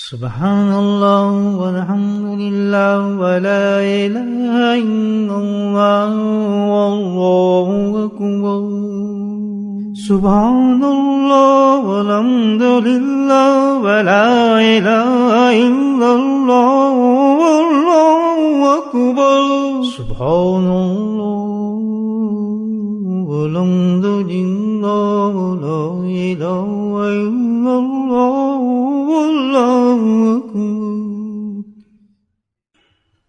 سبحان اللہ والحمد للہ ولا الہ الا اللہ واللہ اکبر سبحان اللہ والحمد للہ ولا الہ الا اللہ واللہ اکبر سبحان اللہ والحمد للہ ولا الہ الا اللہ واللہ اکبر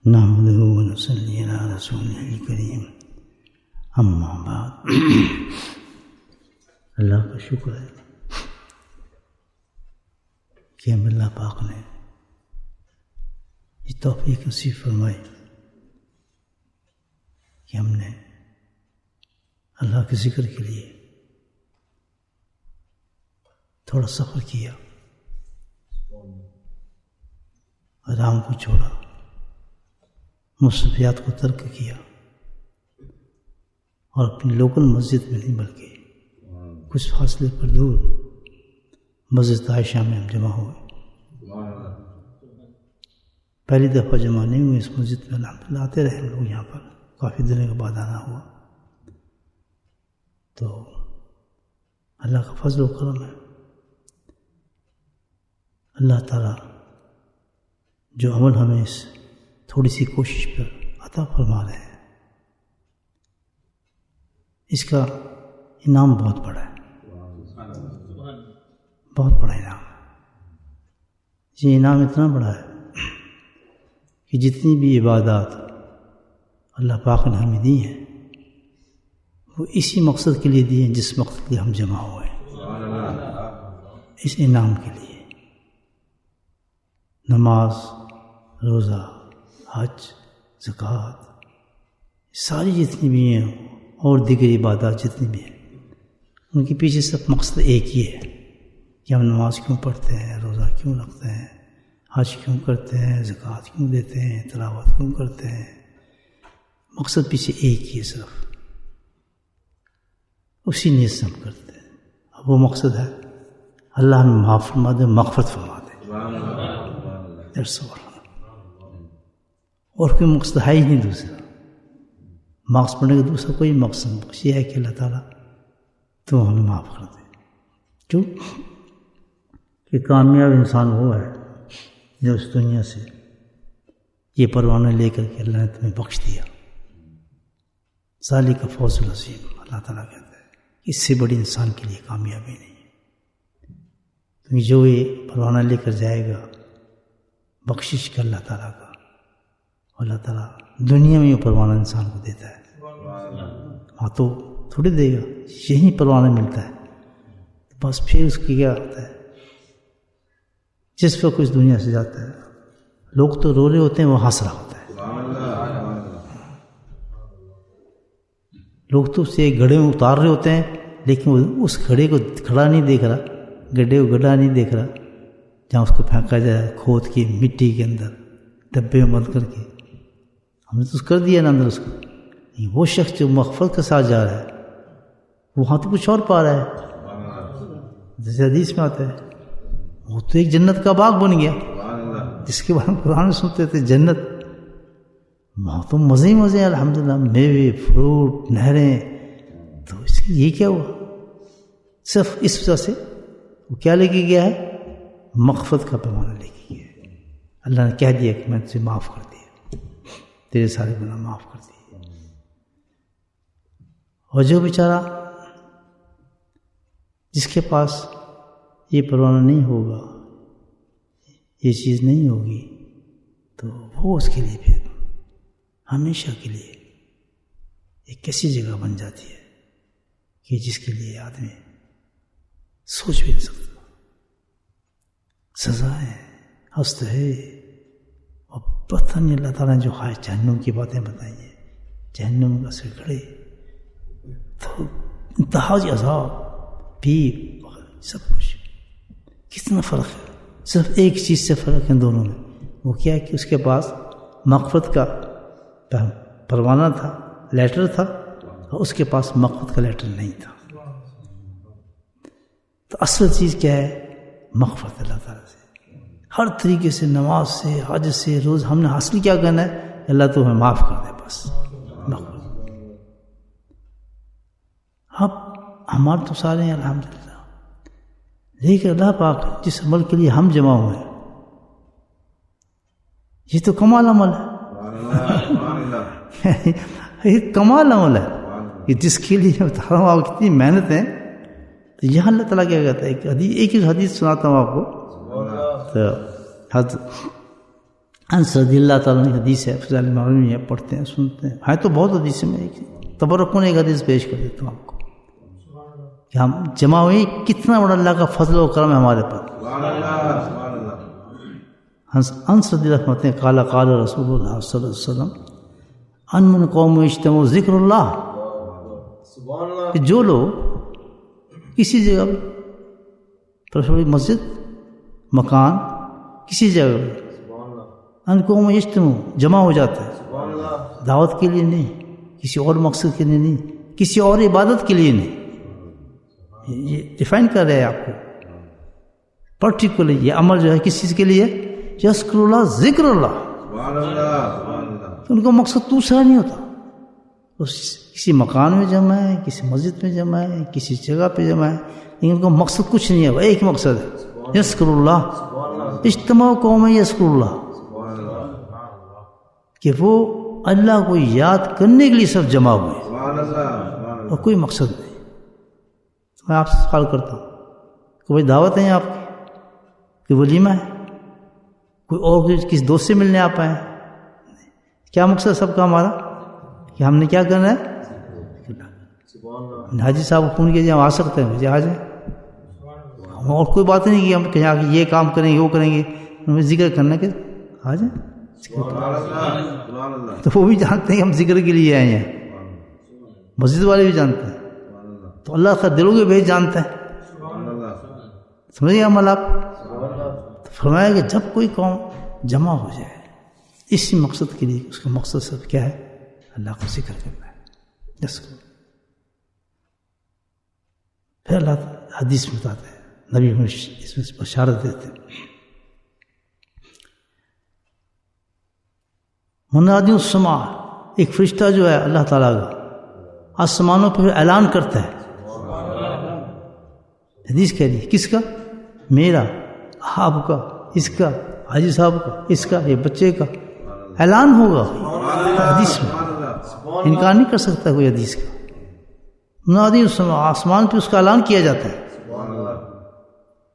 نحمدہ ونصلی علی رسولہ الکریم اما بعد اللہ کا شکر ہے کہ ہم اللہ پاک نے یہ توفیق نصیب فرمائی کہ ہم نے اللہ کے ذکر کے لیے تھوڑا سفر کیا، آرام کو چھوڑا، مصروفیات کو ترک کیا اور اپنی لوکل مسجد میں نہیں بلکہ کچھ فاصلے پر دور مسجد عائشہ میں ہم جمع ہوئے۔ پہلی دفعہ جمع نہیں ہوئے اس مسجد میں، الحمدللہ آتے رہے ہم لوگ یہاں پر، کافی دنوں کے بعد آنا ہوا۔ تو اللہ کا فضل و کرم ہے، اللہ تعالیٰ جو عمل ہمیں اس تھوڑی سی کوشش پر عطا فرما رہے ہیں، اس کا انعام بہت بڑا ہے، بہت بڑا انعام ہے۔ یہ انعام اتنا بڑا ہے کہ جتنی بھی عبادات اللہ پاک نے ہمیں دی ہیں وہ اسی مقصد کے لیے دی ہیں جس مقصد کے لیے ہم جمع ہوئے ہیں، اس انعام کے لیے۔ نماز، روزہ، حج، زکوٰۃ، ساری جتنی بھی ہیں اور دیگر عبادات جتنی بھی ہیں، ان کے پیچھے صرف مقصد ایک ہی ہے کہ ہم نماز کیوں پڑھتے ہیں، روزہ کیوں رکھتے ہیں، حج کیوں کرتے ہیں، زکوٰۃ کیوں دیتے ہیں، تلاوت کیوں کرتے ہیں۔ مقصد پیچھے ایک ہی ہے، صرف اسی نیت سے ہم کرتے ہیں۔ اب وہ مقصد ہے اللہ ہمیں معاف فرما دے، مغفرت فرما دے، اور کوئی مقصد ہے ہی نہیں دوسرا۔ مارکس پڑھنے کا دوسرا کوئی مقصد یہ ہے کہ اللہ تعالیٰ تو ہمیں معاف کر دے۔ کیوں کہ کامیاب انسان وہ ہے جو اس دنیا سے یہ پروانہ لے کر کے اللہ نے تمہیں بخش دیا، ذالک فوز العظیم۔ اللہ تعالیٰ کہتا ہے کہ اس سے بڑی انسان کے لیے کامیابی نہیں ہے، کیونکہ جو یہ پروانہ لے کر جائے گا بخشش کا اللہ تعالیٰ کا، اللہ تعالیٰ دنیا میں یہ پروانہ انسان کو دیتا ہے، وہاں تو تھوڑی دے گا، یہیں پروانہ ملتا ہے، بس پھر اس کی کیا ہوتا ہے جس وقت اس دنیا سے جاتا ہے لوگ تو رو رہے ہوتے ہیں، وہ ہنس رہا ہوتا ہے، لوگ تو اسے گڑھے میں اتار رہے ہوتے ہیں لیکن وہ اس گھڑے کو کھڑا نہیں دیکھ رہا، گڈھے کو گڈھا نہیں دیکھ رہا جہاں اس کو پھینکا جائے کھود کے مٹی کے اندر ڈبے میں بند کر کے، ہم نے تو کر دیا نا اندر اس کو۔ وہ شخص جو مغفرت کے ساتھ جا رہا ہے وہاں تو کچھ اور پا رہا ہے، جیسے حدیث میں آتا ہے وہ تو ایک جنت کا باغ بن گیا، جس کے بارے میں قرآن میں سنتے تھے جنت، وہاں تو مزے ہی مزے ہیں، الحمدللہ، میوے، فروٹ، نہریں۔ تو اس کی یہ کیا ہوا؟ صرف اس وجہ سے وہ کیا لے کے گیا ہے؟ مغفرت کا پیمانہ لے کے گیا ہے۔ اللہ نے کہہ دیا کہ میں تجھے معاف کر دیا، تیرے سارے گناہ معاف کر دیے۔ اور جو بیچارہ جس کے پاس یہ پروانہ نہیں ہوگا، یہ چیز نہیں ہوگی، تو وہ اس کے لیے پھر ہمیشہ کے لیے ایک ایسی جگہ بن جاتی ہے کہ جس کے لیے آدمی سوچ بھی نہیں سکتا۔ سزا ہے، ہست ہے، اور پتہ نہیں اللہ تعالیٰ نے جو خواہش جہنم کی باتیں بتائی ہیں، جہنم کا سر گھڑے تو انتہائی عذاب بھی سب کچھ۔ کتنا فرق ہے، صرف ایک چیز سے فرق ہے دونوں میں، وہ کیا ہے کہ اس کے پاس مغفرت کا پروانہ تھا، لیٹر تھا، اور اس کے پاس مغفرت کا لیٹر نہیں تھا۔ تو اصل چیز کیا ہے؟ مغفرت اللہ تعالیٰ سے، ہر طریقے سے، نماز سے، حج سے، روز ہم نے حاصل کیا کرنا ہے؟ اللہ تو ہمیں معاف کر دے بس. اب ہمارے تو سارے ہیں الحمدللہ، لیکن اللہ پاک جس عمل کے لیے ہم جمع ہوئے ہیں یہ تو کمال عمل ہے. یہ کمال عمل ہے کہ جس کے لیے بتا رہا ہوں آپ کتنی محنت ہے. تو یہاں اللہ تعالیٰ کیا کہتا ہے، ایک ہی حدیث سناتا ہوں آپ کو. تو انس رضی اللہ تعالیٰ کی حدیث ہے، فضائل المعارف میں پڑھتے ہیں سنتے ہیں، ہے تو بہت حدیث میں. ایک تبرکن ایک حدیث پیش کر دیتا ہوں آپ کو کہ ہم جمع ہوئی، کتنا بڑا اللہ کا فضل و کرم ہے ہمارے پاس. انس رضی اللہ کہتے ہیں قال قال رسول اللہ صلی اللہ علیہ وسلم ان من قوم اجتمعوا ذکر اللہ، کہ جو لوگ کسی جگہ پر مسجد، مکان، کسی جگہ ان قوم اجتمعوا جمع ہو جاتا ہے، دعوت کے لیے نہیں، کسی اور مقصد کے لیے نہیں، کسی اور عبادت کے لیے نہیں. یہ ڈیفائن کر رہے ہیں آپ کو پرٹیکولر. یہ عمل جو ہے کس چیز کے لیے؟ یذکر اللہ، ذکر اللہ. ان کا مقصد دوسرا نہیں ہوتا. کسی مکان میں جمع ہے، کسی مسجد میں جمع ہے، کسی جگہ پہ جمع ہے، لیکن ان کا مقصد کچھ نہیں ہے، ایک مقصد ہے یذکر اللہ. اجتماع قوم یذکر اللہ، کہ وہ اللہ کو یاد کرنے کے لیے سب جمع ہوئے اور کوئی مقصد نہیں. میں آپ سے سوال کرتا ہوں، کوئی دعوت ہے آپ کی، کوئی ولیمہ ہے، کوئی اور کسی دوست سے ملنے آپ آئے، کیا مقصد سب کا ہمارا کہ ہم نے کیا کرنا ہے؟ حاجی صاحب کو فون کیا جائے ہم آ سکتے ہیں، مجھے آ جائیں. اور کوئی بات نہیں کہ ہم کہیں آ کے یہ کام کریں گے وہ کریں گے، ہمیں ذکر کرنا کہ آ جائیں. تو وہ بھی جانتے ہیں کہ ہم ذکر کے لیے آئے ہیں، مسجد والے بھی جانتے ہیں، تو اللہ کا دلوں کے بھیج جانتا ہے. سمجھے عمل آپ؟ تو فرمایا کہ جب کوئی قوم جمع ہو جائے اسی مقصد کے لیے، اس کا مقصد سب کیا ہے؟ اللہ کو ذکر کرنا ہے. پھر اللہ حدیث میں بتاتے ہیں، نبی اس میں بشارت دیتے ہیں، منادی السماء، ایک فرشتہ جو ہے اللہ تعالیٰ کا آسمانوں پہ اعلان کرتا ہے. حدیث کہہ رہی ہے کس کا؟ میرا، آپ کا، اس کا، حاجی صاحب کا، اس کا، یہ بچے کا اعلان ہوگا حدیث میں، انکار نہیں کر سکتا کوئی حدیث کا. منادی السماء، آسمان پہ اس کا اعلان کیا جاتا ہے.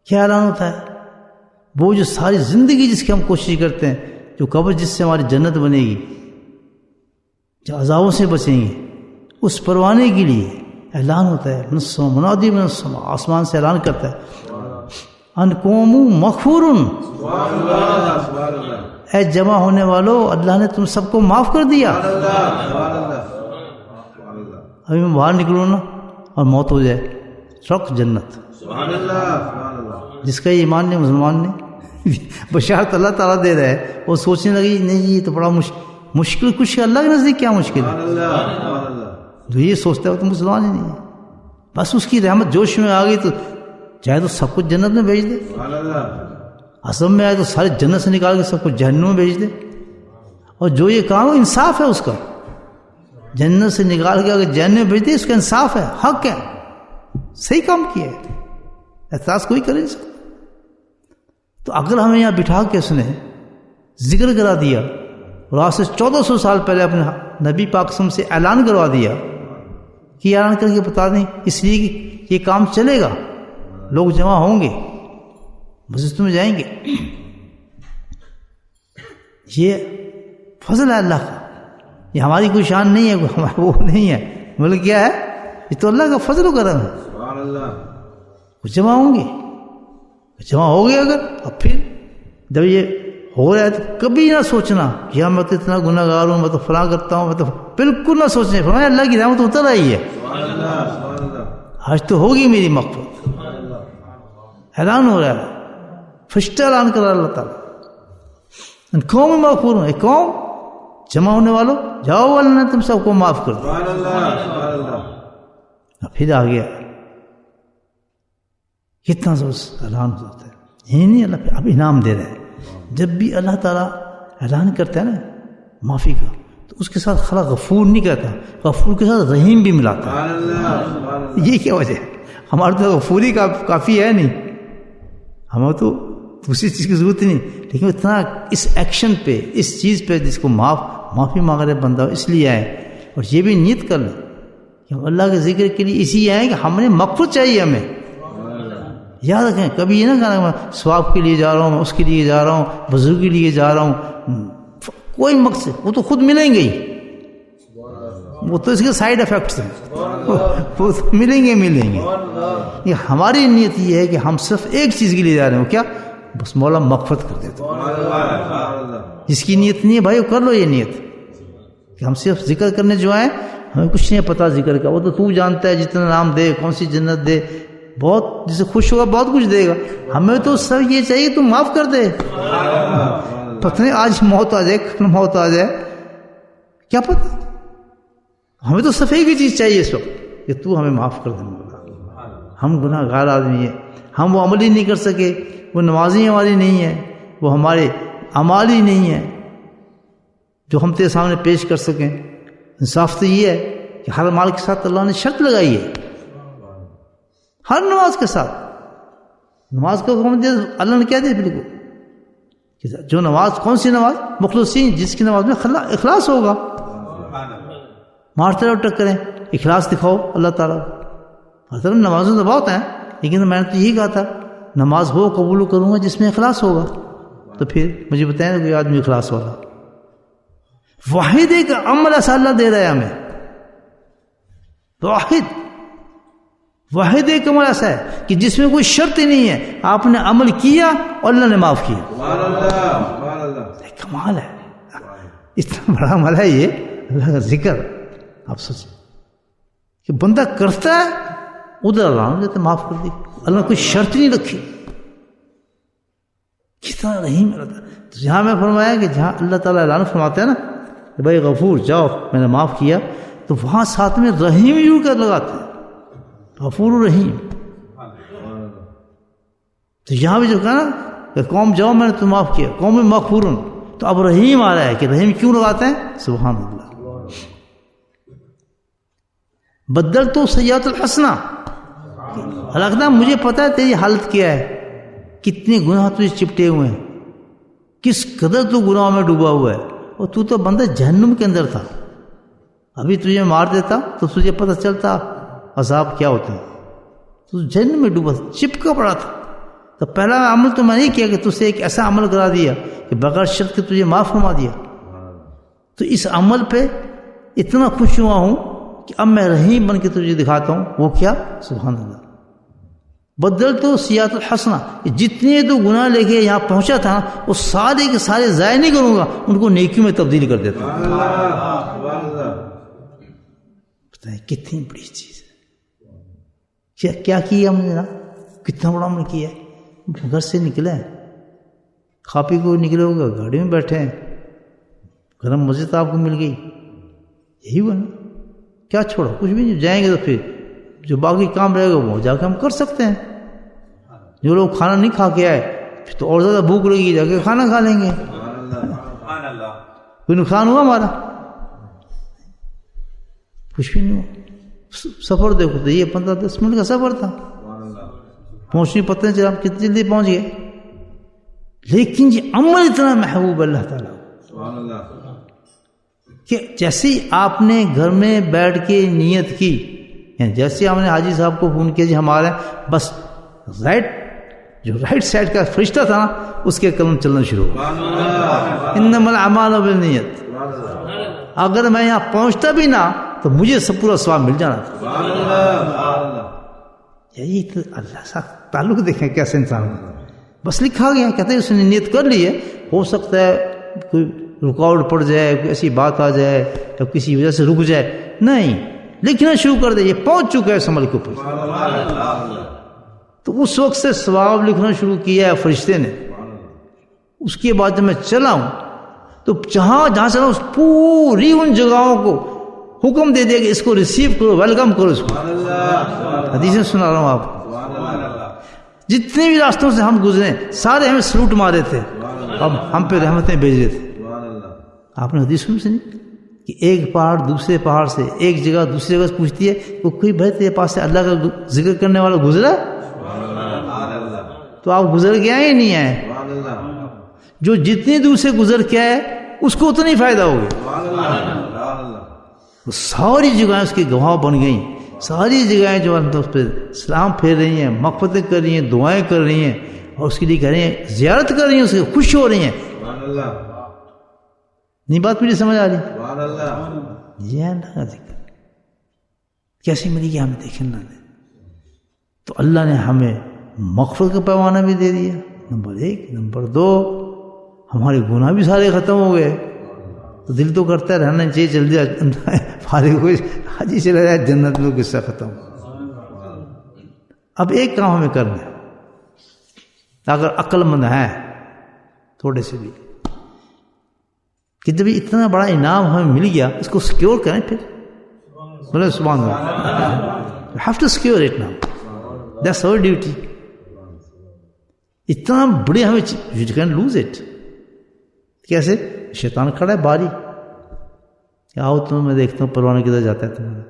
کیا اعلان ہوتا ہے؟ وہ جو ساری زندگی جس کی ہم کوشش کرتے ہیں، جو قبر جس سے ہماری جنت بنے گی، جو عذابوں سے بچیں گے، اس پروانے کے لیے اعلان ہوتا ہے. منادی من السماء، آسمان سے اعلان کرتا ہے ان قوم مغفورن، اے جمع ہونے والو اللہ نے تم سب کو معاف کر دیا. ابھی میں باہر نکلوں نا اور موت ہو جائے، رخ جنت. جس کا یہ ایمان نہیں، مسلمان نہیں، بشارت اللہ تعالیٰ دے رہا ہے، وہ سوچنے لگی نہیں یہ تو بڑا مشکل کچھ ہے، اللہ کے نزدیک کیا مشکل ہے؟ جو یہ سوچتا ہے وہ تو مسلمان ہی نہیں ہے. بس اس کی رحمت جوش میں آ گئی تو چاہے تو سب کچھ جنت میں بھیج دے، عزم میں آئے تو سارے جنت سے نکال کے سب کچھ جہنم میں بھیج دے. اور جو یہ کام ہے انصاف ہے اس کا، جنت سے نکال کے اگر جہنم میں بھیج دے، اس کا انصاف ہے، حق ہے، صحیح کام کیا ہے، احساس کوئی کر نہیں سکتا. تو اگر ہمیں یہاں بٹھا کے اس نے ذکر کرا دیا اور آج سے 1400 سال پہلے اپنے نبی پاک صلی اللہ علیہ وسلم سے اعلان کروا دیا کہ اعلان کر کے بتا دیں، اس لیے کہ یہ کام چلے گا، لوگ جمع ہوں گے، مسجد میں جائیں گے. یہ فضل ہے اللہ کا، یہ ہماری کوئی شان نہیں ہے، وہ نہیں ہے، بلکہ کیا ہے؟ یہ تو اللہ کا فضل و کرم ہے. وہ جمع ہوں گے، جمع ہو گئے اگر، اب پھر جب یہ ہو رہا ہے تو کبھی نہ سوچنا کہ میں تو اتنا گناہ گار ہوں، میں تو فلاں کرتا ہوں، میں تو بالکل نہ سوچیں. فرمایا اللہ کی رحمت اتر آئی ہے، آج تو ہوگی میری مغفرت. اعلان ہو رہا ہے، فرشتہ اعلان کر رہا ہے اللہ تعالیٰ، قوم مغفور ہوں، ایک قوم جمع ہونے والوں جاؤ اللہ نے تم سب کو معاف کر دیا. پھر آ گیا کتنا زور اعلان ہوتا ہے، یہ نہیں اللہ اب انعام دے رہے ہیں. جب بھی اللہ تعالیٰ اعلان کرتا ہے نا معافی کا تو اس کے ساتھ خلا غفور نہیں کہتا, غفور کے ساتھ رحیم بھی ملاتا ہے. یہ کیا وجہ ہے؟ ہمارے تو غفوری کافی ہے نہیں, ہمیں تو دوسری چیز کی ضرورت نہیں, لیکن اتنا اس ایکشن پہ, اس چیز پہ جس کو معافی مانگ رہے بندہ اس لیے آئے. اور یہ بھی نیت کر لیں کہ اللہ کے ذکر کے لیے اسی آئے کہ ہم نے مغفرت چاہیے ہمیں. یاد رکھیں کبھی یہ نہ کہنا میں ثواب کے لیے جا رہا ہوں, میں اس کے لیے جا رہا ہوں, بزرگ کے لیے جا رہا ہوں, کوئی مقصد, وہ تو خود ملیں گے ہی, وہ تو اس کے سائیڈ افیکٹس ہیں, وہ تو ملیں گے. یہ ہماری نیت یہ ہے کہ ہم صرف ایک چیز کے لیے جا رہے ہیں, کیا؟ بس مولا مغفرت کر دیتے. جس کی نیت نہیں ہے بھائی کر لو یہ نیت کہ ہم صرف ذکر کرنے جو آئے, ہمیں کچھ نہیں پتا ذکر کا, وہ تو جانتا ہے جتنا نام دے, کون سی جنت دے, بہت جسے خوش ہوگا بہت کچھ دے گا. ہمیں تو سر یہ چاہیے تو معاف کر دے. پتہ نہیں آج موت آ جائے, کل موت آ جائے, کیا پتہ. ہمیں تو صرف ایک ہی چیز چاہیے اس وقت کہ تو ہمیں معاف کر دے. ہم گناہ گار آدمی ہیں, ہم وہ عمل ہی نہیں کر سکے, وہ نمازی ہماری نہیں ہے, وہ ہمارے اعمال ہی نہیں ہے جو ہم تیرے سامنے پیش کر سکیں. انصاف تو یہ ہے کہ ہر مال کے ساتھ اللہ نے شرط لگائی ہے, ہر نماز کے ساتھ. نماز کو اللہ نے کیا دیا بالکل جو نماز, کون سی نماز؟ مخلصین, جس کی نماز میں اخلاص ہوگا. مارتے رہو ٹکریں, اخلاص دکھاؤ اللہ تعالیٰ. حضرت نمازوں تو بہت ہیں, لیکن میں نے تو یہی کہا تھا نماز وہ قبول کروں گا جس میں اخلاص ہوگا. تو پھر مجھے بتائیں کوئی آدمی اخلاص والا. واحد ایک عمل ایسا اللہ دے رہا ہے ہمیں, واحد ایک عمل ایسا ہے کہ جس میں کوئی شرط ہی نہیں ہے, آپ نے عمل کیا اور اللہ نے معاف کیا. کمال ہے, اتنا بڑا عمل ہے یہ اللہ کا ذکر. آپ سوچیں کہ بندہ کرتا ہے ادھر اللہ نے معاف کر دی, اللہ نے کوئی شرط نہیں رکھی. کتنا رحیم اللہ. تو جہاں میں فرمایا کہ جہاں اللہ تعالیٰ اعلان فرماتے ہیں نا کہ بھائی غفور جاؤ میں نے معاف کیا, تو وہاں ساتھ میں رحیم یوں کر لگاتے ہیں, غفور رحیم. تو یہاں بھی جو کہا نا کہ قوم جاؤ میں نے تم معاف کیا, قوم مغفورن, تو اب رحیم آ رہا ہے کہ رحیم کیوں لگاتے ہیں؟ سبحان اللہ. بدل تو سیئات الحسنہ, لگتا مجھے پتا ہے تیری حالت کیا ہے, کتنے گناہ تجھے چپٹے ہوئے ہیں, کس قدر تو گناہوں میں ڈوبا ہوا ہے, اور تو بندہ جہنم کے اندر تھا. ابھی تجھے مار دیتا تو تجھے پتہ چلتا عذاب کیا ہوتا ہے. تو جہنم میں ڈوبا تھا, چپکا پڑا تھا. تو پہلا عمل تو میں نہیں کیا کہ تجھ سے ایک ایسا عمل کرا دیا کہ بغیر شرط کے تجھے معاف فرما دیا. تو اس عمل پہ اتنا خوش ہوا ہوں کہ اب میں رحیم بن کے تجھے دکھاتا ہوں. وہ کیا؟ سبحان اللہ. بدل تو سیئات الحسنہ, جتنے تو گناہ لے کے یہاں پہنچا تھا وہ سارے کے سارے ضائع نہیں کروں گا, ان کو نیکیوں میں تبدیل کر دیتا ہوں. بتائیں کتنی بڑی چیز ہے. کیا کیا ہم نے, کتنا بڑا عمل کیا ہے. گھر سے نکلے, کھا پی کو نکلے ہوگا, گاڑی میں بیٹھے ہیں, گرم مسجد آپ کو مل گئی, یہی ہوا نا. کیا چھوڑا؟ کچھ بھی نہیں. جائیں گے تو پھر جو باقی کام رہے گا وہ جا کے ہم کر سکتے ہیں. جو لوگ کھانا نہیں کھا کے آئے پھر تو اور زیادہ بھوک لگے گی, جا کے کھانا کھا لیں گے. کوئی نقصان ہوا ہمارا؟ کچھ بھی نہیں ہوا. سفر دیکھو تو یہ 15-10 منٹ کا سفر تھا, پہنچنے پتہ نہیں چلا ہم کتنی جلدی پہنچ گئے. لیکن یہ عمل اتنا محبوب اللہ تعالیٰ کہ جیسے آپ نے گھر میں بیٹھ کے نیت کی, یعنی جیسے ہم نے حاجی صاحب کو فون کیا جی ہمارے بس رائٹ سائڈ کا فرشتہ تھا نا اس کے قلم چلنا شروع ہوا. انما الاعمال بالنیت. اگر میں یہاں پہنچتا بھی نہ تو مجھے سب پورا ثواب مل جانا تھا. یہی تو اللہ سے تعلق دیکھیں کیسے انسان کا. بس لکھا گیا, کہتے ہیں اس نے نیت کر لی ہے, ہو سکتا ہے کوئی رکاوٹ پڑ جائے, کوئی ایسی بات آ جائے یا کسی وجہ سے رک جائے, نہیں لکھنا شروع کر دے. یہ پہنچ چکا ہے اس عمل کے اوپر, تو اس وقت سے ثواب لکھنا شروع کیا ہے فرشتے نے. اس کے بعد جب میں چلا ہوں تو جہاں چلا اس پوری ان جگہوں کو حکم دے دیا کہ اس کو ریسیو کرو, ویلکم کرو اس کو. حدیثیں سنا رہا ہوں آپ کو. جتنے بھی راستوں سے ہم گزرے سارے ہمیں سلوٹ مارے تھے, اب ہم پہ رحمتیں بھیج رہے تھے. آپ نے حدیث سنی کہ ایک پہاڑ دوسرے پہاڑ سے، ایک جگہ دوسری جگہ سے پوچھتی ہے وہ کوئی بھائی تیرے پاس سے اللہ کا ذکر کرنے والا گزرا؟ تو آپ گزر کے آئے نہیں آئے. جو جتنی دور سے گزر کے آئے اس کو اتنا ہی فائدہ ہوگا. ساری جگہیں اس کی گواہ بن گئیں، ساری جگہیں جو اس پہ سلام پھیر رہی ہیں، مغفرتیں کر رہی ہیں، دعائیں کر رہی ہیں، اور اس کے لیے کہہ رہی ہیں، زیارت کر رہی ہیں، اس سے خوش ہو رہی ہیں. نہیں بات میری سمجھ آ رہی؟ یہ اللہ کا ذکر کیسے ملے گی ہمیں دیکھنا ہے. تو اللہ نے ہمیں مغفرت کا پیمانہ بھی دے دیا، نمبر 1. نمبر 2، ہمارے گناہ بھی سارے ختم ہو گئے. تو دل تو کرتا ہے رہنا چاہیے جلدی فارغ ہو حج ہی چلا جائے جنت میں قصہ ختم. اب ایک کام ہمیں کرنا ہے، اگر عقل مند ہے تھوڑے سے بھی، کہ جب اتنا بڑا انعام ہمیں مل گیا اس کو سیکیور کریں. پھر بولے سبحان اللہ، you have to secure it now. That's our duty. اتنا بڑے ہمیں you can lose it. کیسے؟ شیطان کھڑا ہے باری، آؤ تم میں دیکھتا ہوں پروانہ کدھر جاتا ہے تمہارا.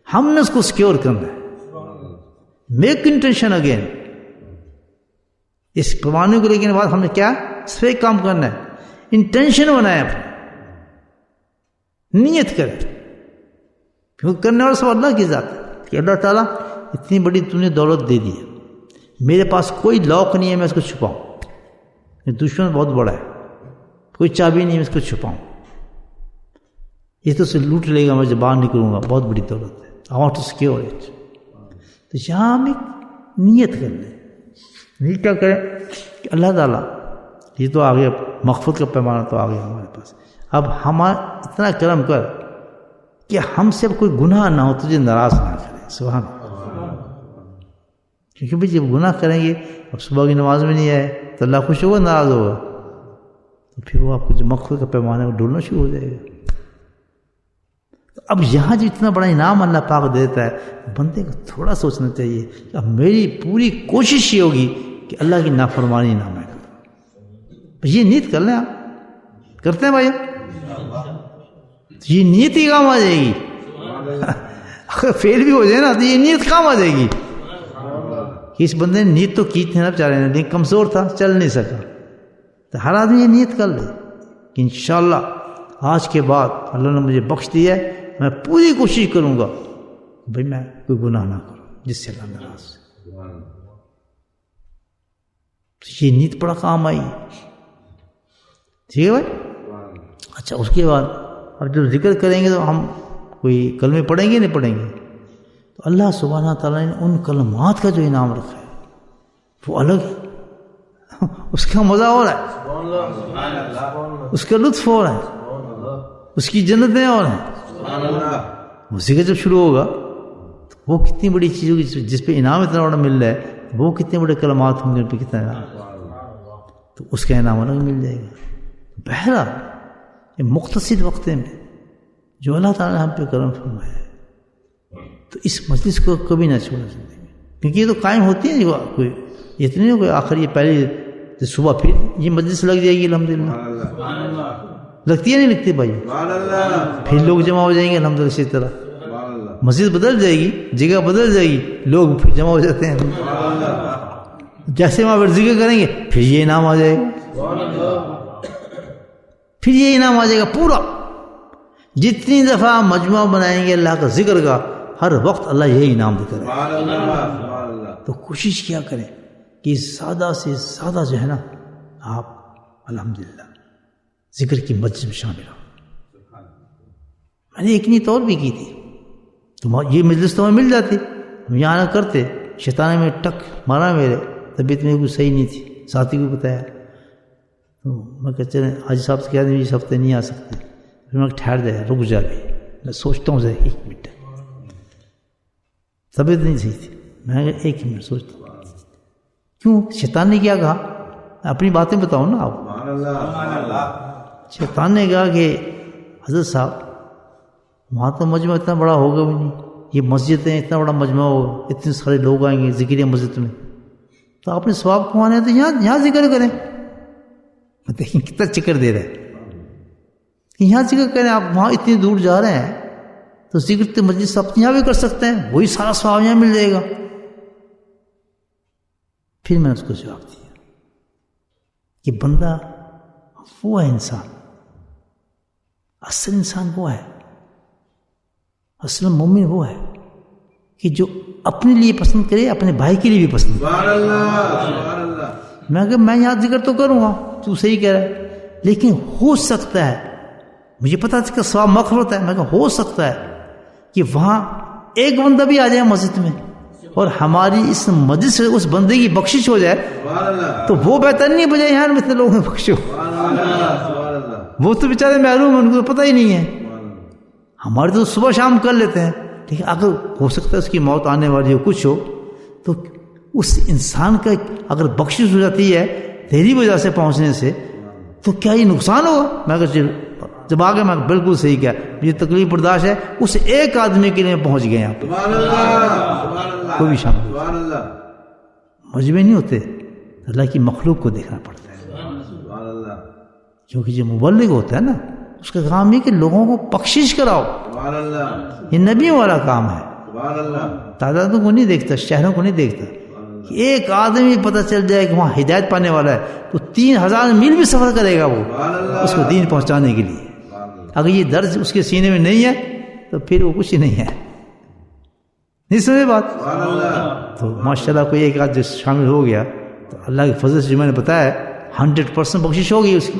ہم نے اس کو سیکیور کرنا ہے. Make intention again. اس پروانے کو لے کے بعد ہم نے کیا اس پہ کام کرنا ہے. انٹینشن بنایا، اپنا نیت کرے، کیونکہ کرنے والا سب اللہ کی ذات ہے. کہ اللہ تعالیٰ اتنی بڑی تو نے دولت دے دی ہے، میرے پاس کوئی لاک نہیں ہے میں اس کو چھپاؤں. یہ دشمن بہت بڑا ہے، کوئی چابی نہیں ہے اس کو چھپاؤں. یہ تو سے لوٹ لے گا، میں جب باہر نکلوں گا. بہت بڑی دولت ہے. I want to secure it. تو یہاں ہم ایک نیت کر لیں. نیت کیا کریں کہ اللہ تعالیٰ یہ تو آ گیا، مغفرت کا پیمانہ تو آ گیا ہمارے پاس. اب ہمارا اتنا کرم کر کہ ہم سے اب کوئی گناہ نہ ہو، تجھے ناراض نہ کرے. سبحان اللہ. کیونکہ بھائی جب گناہ کریں گے، اب صبح کی نماز میں نہیں آئے تو اللہ خوش ہوگا ناراض ہوگا، تو پھر وہ آپ کو جو مغفرت کا پیمانہ ہے وہ ڈولنا شروع ہو جائے گا. تو اب یہاں جو اتنا بڑا انعام اللہ پاک دیتا ہے، بندے کو تھوڑا سوچنا چاہیے کہ اب میری پوری کوشش یہ ہوگی کہ اللہ کی نافرمانی نہ میں کروں. یہ نیت کر لیں. آپ کرتے ہیں بھائی؟ یہ نیت ہی کام آ جائے گی. اگر فیل بھی ہو جائے نا تو یہ نیت کام آ جائے گی. اس بندے نے نیت تو کی تھی نا بیچارے نے، لیکن کمزور تھا، چل نہیں سکا. تو ہر آدمی یہ نیت کر لے کہ انشاءاللہ آج کے بعد اللہ نے مجھے بخش دیا ہے، میں پوری کوشش کروں گا بھائی میں کوئی گناہ نہ کروں جس سے اللہ ناراض. تو یہ نیت بڑا کام آئی. ٹھیک ہے بھائی. اچھا، اس کے بعد اب جب ذکر کریں گے تو ہم کوئی کلمے پڑھیں گے نہیں پڑھیں گے. تو اللہ سبحانہ تعالیٰ نے ان کلمات کا جو انعام رکھا ہے وہ الگ ہے. اس کا مزہ ہو رہا ہے، اس کا لطف ہو رہا ہے، اس کی جنتیں اور ہیں. اسی کا جب شروع ہوگا تو وہ کتنی بڑی چیز ہوگی جس پہ انعام اتنا بڑا مل رہا ہے. وہ کتنے بڑے کلمات ہوں گے ان پہ کتنا انعام، تو اس کا انعام الگ مل جائے گا. بہرحال یہ مختصر وقت میں جو اللہ تعالیٰ نے ہم پہ کرم فرمایا ہے، تو اس مجلس کو کبھی نہ چھوڑا زندگی میں. کیونکہ یہ تو قائم ہوتی ہے نہیں، کوئی اتنی نہیں کوئی آخر یہ پہلے صبح پھر یہ مجلس لگ جائے گی الحمدللہ. لگتی ہے نہیں لگتی بھائی؟ پھر لوگ جمع ہو جائیں گے الحمدللہ. اسی طرح مسجد بدل جائے گی، جگہ بدل جائے گی، لوگ پھر جمع ہو جاتے ہیں. جیسے وہاں پر ذکر کریں گے پھر یہ انعام آ جائے گا، پھر یہ انعام آ جائے گا پورا. جتنی دفعہ مجموعہ بنائیں گے اللہ کا ذکر کا، ہر وقت اللہ یہی انعام دیتا ہے. تو کوشش کیا کریں کہ زیادہ سے زیادہ جو ہے نا آپ الحمدللہ ذکر کی مجلس میں شامل ہو. میں نے ایک نیت اور بھی کی تھی، تو یہ مجلس تو ہمیں مل جاتی، ہم یہاں نہ کرتے. شیطان میں ٹک مارا، میرے طبیعت میں کچھ صحیح نہیں تھی، ساتھی کو بتایا. تو میں کہ چلیں حاجی صاحب سے کہہ دیں اس ہفتے نہیں آ سکتے. پھر میں ٹھہر جائے، رک جا بھی، میں سوچتا ہوں ایک منٹ. طبیعت نہیں صحیح تھی، میں ایک منٹ سوچتا ہوں. کیوں؟ شیطان نے کیا کہا؟ اپنی باتیں بتاؤ نا آپ. شیطان نے کہا کہ حضرت صاحب وہاں تو مجمع اتنا بڑا ہوگا بھی نہیں، یہ مسجد ہے، اتنا بڑا مجمع ہوگا، اتنے سارے لوگ آئیں گے ذکر مسجد میں، تو آپ نے ثواب کمانا ہے تو یہاں ذکر کریں. دیکھیں کتنا ذکر دے رہے ہیں. یہاں ذکر کریں آپ وہاں اتنی دور جا رہے ہیں تو ذکر مجلس آپ یہاں بھی کر سکتے ہیں, وہی سارا ثواب یہاں مل جائے گا. پھر میں نے اس کو جواب دیا کہ بندہ وہ ہے انسان, اصل انسان وہ ہے, اصل مومن وہ ہے کہ جو اپنے لیے پسند کرے, اپنے بھائی کے لیے بھی پسند کرے. میں کہ میں یہاں ذکر تو کروں گا, تو صحیح کہہ رہا ہے, لیکن ہو سکتا ہے, مجھے پتا ہے کہ ثواب مغفرت ہے, میں کہ ہو سکتا ہے کہ وہاں ایک بندہ بھی آ جائے مسجد میں اور ہماری اس مسجد سے اس بندے کی بخشش ہو جائے تو وہ بہتر نہیں بجائے یہاں اتنے لوگوں میں بخشو. وہ تو بیچارے محروم ہیں, ان کو تو پتہ ہی نہیں ہے. ہمارے تو صبح شام کر لیتے ہیں, لیکن اگر ہو سکتا ہے اس کی موت آنے والی ہو, کچھ ہو, تو اس انسان کا اگر بخشش ہو جاتی ہے تیری وجہ سے پہنچنے سے, تو کیا یہ نقصان ہوگا؟ میں کہ جب آگے میں بالکل صحیح کیا, مجھے تکلیف برداشت ہے, اس ایک آدمی کے لیے پہنچ گئے یہاں پہ. کوئی بھی شامل مجمع نہیں ہوتے, اللہ کی مخلوق کو دیکھنا پڑتا ہے, کیونکہ جو مبلغ ہوتا ہے نا اس کا کام یہ کہ لوگوں کو بخشش کراؤ. یہ نبیوں والا کام ہے, تعدادوں کو نہیں دیکھتا, شہروں کو نہیں دیکھتا. ایک آدمی پتہ چل جائے کہ وہاں ہدایت پانے والا ہے تو 3000 میل بھی سفر کرے گا وہ اس کو دین پہنچانے کے لیے. اگر یہ درد اس کے سینے میں نہیں ہے تو پھر وہ کچھ نہیں ہے. نہیں سمجھے بات؟ تو ماشاءاللہ کوئی ایک آدھ جو شامل ہو گیا تو اللہ کے فضل سے جو میں نے بتایا 100% بخشش ہوگی اس کی.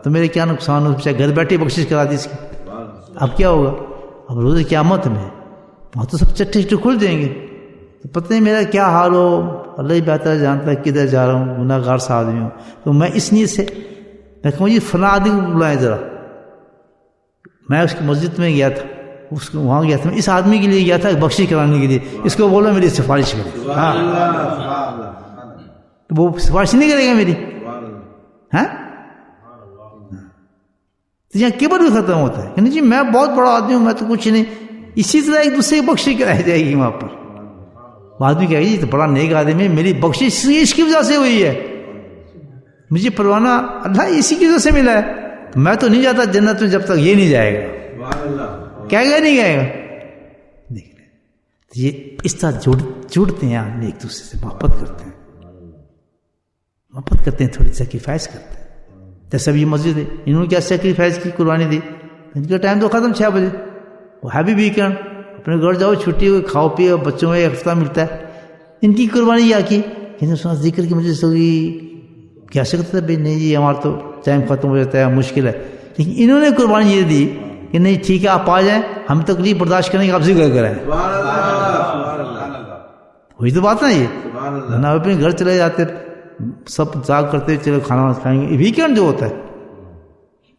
تو میرے کیا نقصان ہو, چاہے گھر بیٹھے بخشش کرا دی اس کی. اب کیا ہوگا؟ اب روز قیامت میں وہاں تو سب چٹے چٹے کھل جائیں گے, تو پتہ نہیں میرا کیا حال ہو, اللہ ہی بہتر جانتا ہے کدھر جا رہا ہوں, گناہ گار سا آدمی ہوں. تو میں اس نیت سے میں کہوں جی فلاں آدمی کو بلائیں ذرا. میں اس کی مسجد میں گیا تھا, اس کو وہاں گیا تھا, میں اس آدمی کے لیے گیا تھا بخشش کرانے کے لیے, اس کو بولا میری سفارش کرے. ہاں تو وہ سفارش نہیں کرے گا میری. ہاں تو یہاں کبر بھی ختم ہوتا ہے کہ جی میں بہت بڑا آدمی ہوں, میں تو کچھ نہیں. اسی طرح ایک دوسرے کی بخشش کرائی جائے گی وہاں پر. آدمی کہے گی تو بڑا نیک آدمی ہے, میری بخشش اس کی وجہ سے ہوئی ہے, مجھے پروانہ اللہ اسی کی وجہ سے ملا ہے, میں تو نہیں جاتا جنت میں جب تک یہ نہیں جائے گا. کہے گا نہیں کہے گا؟ دیکھ لیں یہ اس طرح جڑتے ہیں آدمی ایک دوسرے سے, محبت کرتے ہیں, تھوڑی سیکریفائس کرتے ہیں. جیسے اب یہ مسجد ہے, انہوں نے کیا سیکریفائس کی, قربانی دی. ان کا ٹائم تو ختم 6 بجے, وہ ہیپی ویکینڈ, اپنے گھر جاؤ, چھٹی ہوئی, کھاؤ پیو, بچوں میں 1 ہفتہ ملتا ہے. ان کی قربانی کیا کی کہ سنا ذکر کی مجھے سوئی کیا سکتا ہے بھائی نہیں جی ہمارا تو ٹائم ختم ہو جاتا ہے, مشکل ہے. لیکن انہوں نے قربانی یہ دی کہ نہیں ٹھیک ہے آپ آ جائیں, ہم تکلیف برداشت کریں گے, آپ ذکر کریں. وہی تو بات نا, یہ ورنہ اپنے گھر چلے جاتے سب جاگ کرتے چلو کھانا کھائیں گے. ویکینڈ جو ہوتا ہے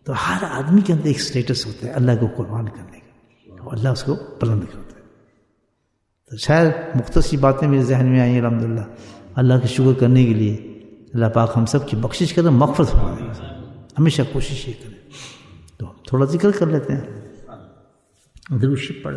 تو ہر آدمی کے اندر ایک سٹیٹس ہوتا ہے اللہ کو قربان کرنے کا, اور اللہ اس کو بلند کرتا ہے. تو شاید مختصر باتیں میرے ذہن میں آئیں الحمدللہ. اللہ کا شکر کرنے کے لیے اللہ پاک ہم سب کی بخشش کریں, مغفرت فرمائے, ہمیشہ کوشش یہ کریں. تو تھوڑا ذکر کر لیتے ہیں, درود شریف پڑھ